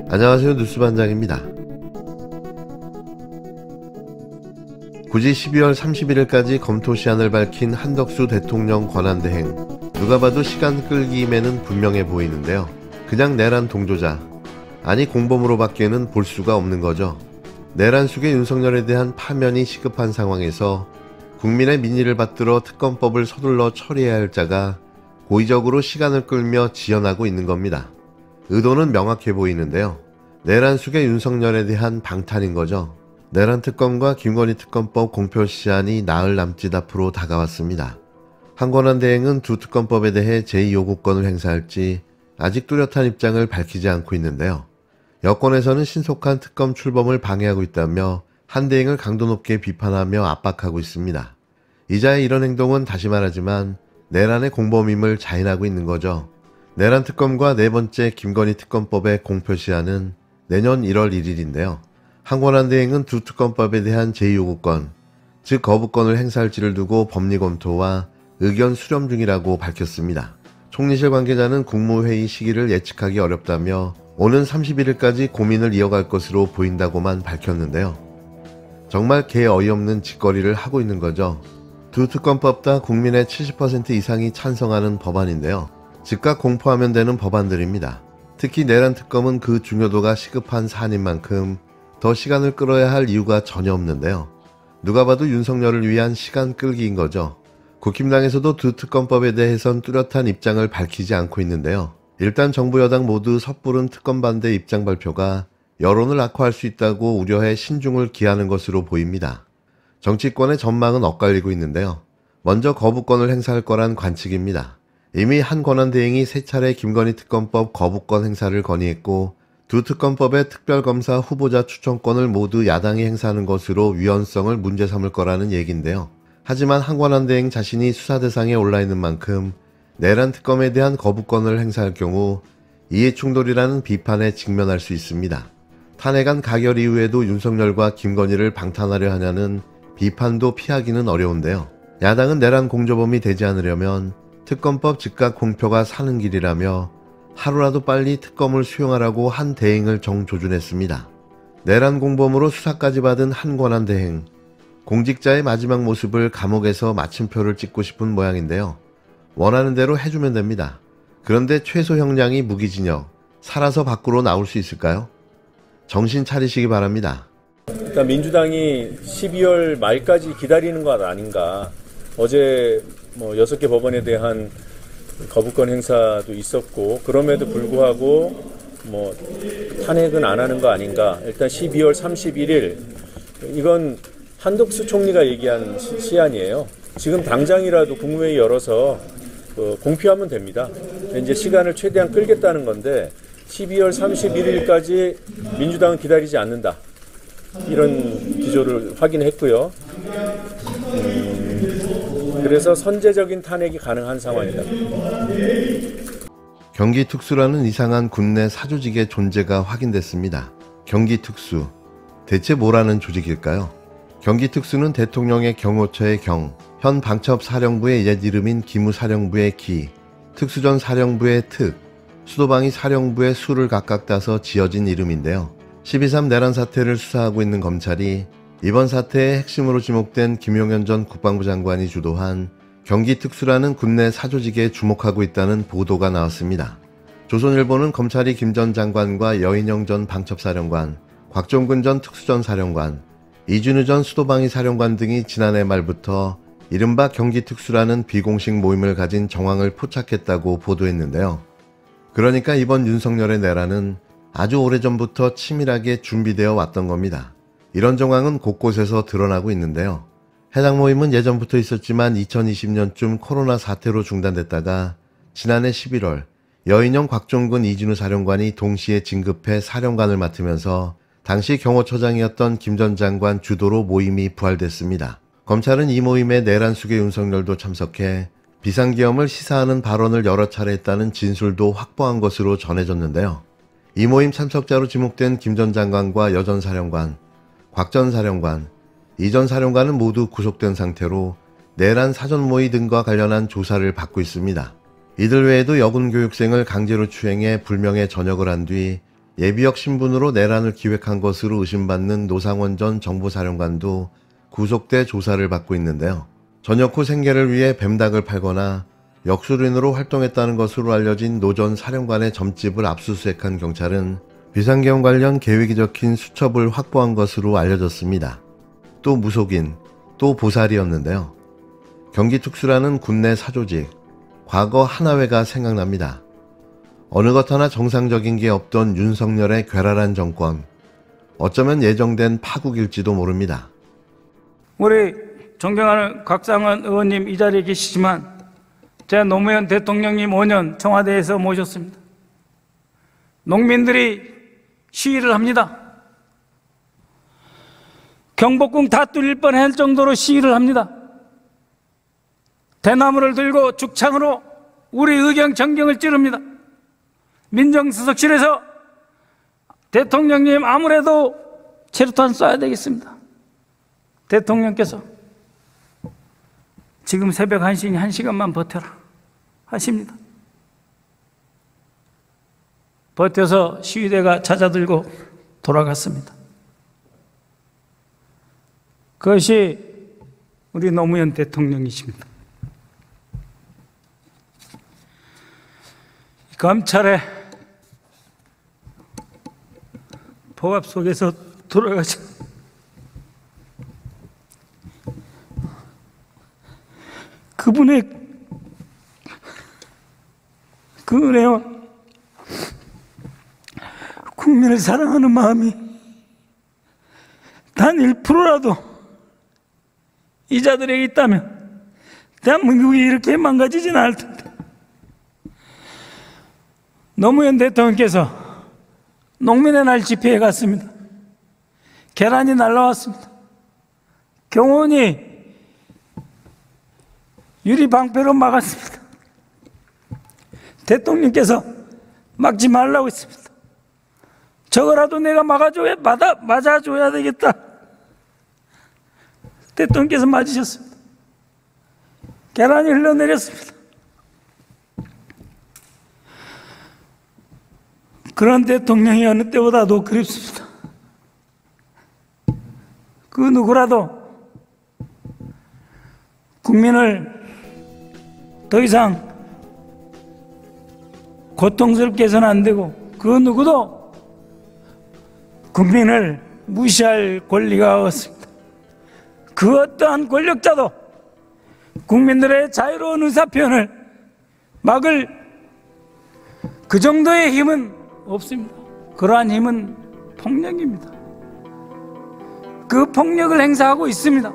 안녕하세요, 뉴스반장입니다. 굳이 12월 31일까지 검토 시한을 밝힌 한덕수 대통령 권한대행, 누가 봐도 시간 끌기임에는 분명해 보이는데요. 그냥 내란 동조자, 아니 공범으로밖에는 볼 수가 없는 거죠. 내란 속의 윤석열에 대한 파면이 시급한 상황에서 국민의 민의를 받들어 특검법을 서둘러 처리해야 할 자가 고의적으로 시간을 끌며 지연하고 있는 겁니다. 의도는 명확해 보이는데요. 내란 속의 윤석열에 대한 방탄인 거죠. 내란 특검과 김건희 특검법 공표 시한이 나흘 남짓 앞으로 다가왔습니다. 한권한 대행은 두 특검법에 대해 제2요구권을 행사할지 아직 뚜렷한 입장을 밝히지 않고 있는데요. 여권에서는 신속한 특검 출범을 방해하고 있다며 한 대행을 강도 높게 비판하며 압박하고 있습니다. 이자의 이런 행동은 다시 말하지만 내란의 공범임을 자인하고 있는 거죠. 내란 특검과 네 번째 김건희 특검법의 공표 시한은 내년 1월 1일인데요. 한권한 대행은 두 특검법에 대한 제2요구권, 즉 거부권을 행사할지를 두고 법리 검토와 의견 수렴 중이라고 밝혔습니다. 총리실 관계자는 국무회의 시기를 예측하기 어렵다며 오는 31일까지 고민을 이어갈 것으로 보인다고만 밝혔는데요. 정말 개 어이없는 짓거리를 하고 있는 거죠. 두 특검법 다 국민의 70% 이상이 찬성하는 법안인데요. 즉각 공포하면 되는 법안들입니다. 특히 내란 특검은 그 중요도가 시급한 사안인 만큼 더 시간을 끌어야 할 이유가 전혀 없는데요. 누가 봐도 윤석열을 위한 시간 끌기인 거죠. 국힘당에서도 두 특검법에 대해선 뚜렷한 입장을 밝히지 않고 있는데요. 일단 정부 여당 모두 섣부른 특검 반대 입장 발표가 여론을 악화할 수 있다고 우려해 신중을 기하는 것으로 보입니다. 정치권의 전망은 엇갈리고 있는데요. 먼저 거부권을 행사할 거란 관측입니다. 이미 한 권한대행이 세 차례 김건희 특검법 거부권 행사를 건의했고 두 특검법의 특별검사 후보자 추천권을 모두 야당이 행사하는 것으로 위헌성을 문제 삼을 거라는 얘기인데요. 하지만 한 권한대행 자신이 수사 대상에 올라있는 만큼 내란 특검에 대한 거부권을 행사할 경우 이해충돌이라는 비판에 직면할 수 있습니다. 탄핵안 가결 이후에도 윤석열과 김건희를 방탄하려 하냐는 비판도 피하기는 어려운데요. 야당은 내란 공조범이 되지 않으려면 특검법 즉각 공표가 사는 길이라며 하루라도 빨리 특검을 수용하라고 한 대행을 정조준했습니다. 내란 공범으로 수사까지 받은 한 권한 대행, 공직자의 마지막 모습을 감옥에서 마침표를 찍고 싶은 모양인데요. 원하는 대로 해주면 됩니다. 그런데 최소 형량이 무기징역, 살아서 밖으로 나올 수 있을까요? 정신 차리시기 바랍니다. 일단 민주당이 12월 말까지 기다리는 것 아닌가. 어제 6개 법원에 대한 거부권 행사도 있었고 그럼에도 불구하고 탄핵은 안 하는 거 아닌가. 일단 12월 31일 이건 한덕수 총리가 얘기한 시한이에요. 지금 당장이라도 국무회의 열어서 공표하면 됩니다. 이제 시간을 최대한 끌겠다는 건데 12월 31일까지 민주당은 기다리지 않는다. 이런 기조를 확인했고요. 그래서 선제적인 탄핵이 가능한 상황이다. 경기특수라는 이상한 군내 사조직의 존재가 확인됐습니다. 경기특수, 대체 뭐라는 조직일까요? 경기특수는 대통령의 경호처의 경, 현 방첩사령부의 옛 이름인 기무사령부의 기, 특수전 사령부의 특, 수도방위 사령부의 수를 각각 따서 지어진 이름인데요. 12.3 내란 사태를 수사하고 있는 검찰이 이번 사태의 핵심으로 지목된 김용현 전 국방부 장관이 주도한 경기특수라는 군내 사조직에 주목하고 있다는 보도가 나왔습니다. 조선일보는 검찰이 김 전 장관과 여인영 전 방첩사령관, 곽종근 전 특수전 사령관, 이준우 전 수도방위 사령관 등이 지난해 말부터 이른바 경기특수라는 비공식 모임을 가진 정황을 포착했다고 보도했는데요. 그러니까 이번 윤석열의 내란은 아주 오래전부터 치밀하게 준비되어 왔던 겁니다. 이런 정황은 곳곳에서 드러나고 있는데요. 해당 모임은 예전부터 있었지만 2020년쯤 코로나 사태로 중단됐다가 지난해 11월 여인영 곽종근 이진우 사령관이 동시에 진급해 사령관을 맡으면서 당시 경호처장이었던 김 전 장관 주도로 모임이 부활됐습니다. 검찰은 이 모임에 내란 속의 윤석열도 참석해 비상계엄을 시사하는 발언을 여러 차례 했다는 진술도 확보한 것으로 전해졌는데요. 이 모임 참석자로 지목된 김 전 장관과 여 전 사령관, 곽 전 사령관, 이 전 사령관은 모두 구속된 상태로 내란 사전 모의 등과 관련한 조사를 받고 있습니다. 이들 외에도 여군 교육생을 강제로 추행해 불명예 전역을 한 뒤 예비역 신분으로 내란을 기획한 것으로 의심받는 노상원 전 정보사령관도 구속돼 조사를 받고 있는데요. 전역 후 생계를 위해 뱀닭을 팔거나 역술인으로 활동했다는 것으로 알려진 노 전 사령관의 점집을 압수수색한 경찰은 비상계엄 관련 계획이 적힌 수첩을 확보한 것으로 알려졌습니다. 또 무속인, 또 보살이었는데요. 경기특수라는 군내 사조직, 과거 하나회가 생각납니다. 어느 것 하나 정상적인 게 없던 윤석열의 괴랄한 정권, 어쩌면 예정된 파국일지도 모릅니다. 우리 존경하는 곽상원 의원님 이 자리에 계시지만 제가 노무현 대통령님 5년 청와대에서 모셨습니다. 농민들이 시위를 합니다. 경복궁 다 뚫릴 뻔할 정도로 시위를 합니다. 대나무를 들고 죽창으로 우리 의경 전경을 찌릅니다. 민정수석실에서 대통령님 아무래도 체류탄 쏴야 되겠습니다. 대통령께서 지금 새벽 1시니 1시간만 버텨라 하십니다. 버텨서 시위대가 찾아들고 돌아갔습니다. 그것이 우리 노무현 대통령이십니다. 검찰의 포갑 속에서 돌아가신 그분의 그 은혜와 국민을 사랑하는 마음이 단 1%라도 이 자들에게 있다면 대한민국이 이렇게 망가지진 않을 텐데. 노무현 대통령께서 농민의 날 집회에 갔습니다. 계란이 날라왔습니다. 경호원이 유리방패로 막았습니다. 대통령께서 막지 말라고 했습니다. 저거라도 내가 맞아줘야 되겠다. 대통령께서 맞으셨습니다. 계란이 흘러내렸습니다. 그런 대통령이 어느 때보다도 그립습니다. 그 누구라도 국민을 더 이상 고통스럽게 해서는 안 되고, 그 누구도 국민을 무시할 권리가 없습니다. 그 어떠한 권력자도 국민들의 자유로운 의사표현을 막을 그 정도의 힘은 없습니다. 그러한 힘은 폭력입니다. 그 폭력을 행사하고 있습니다.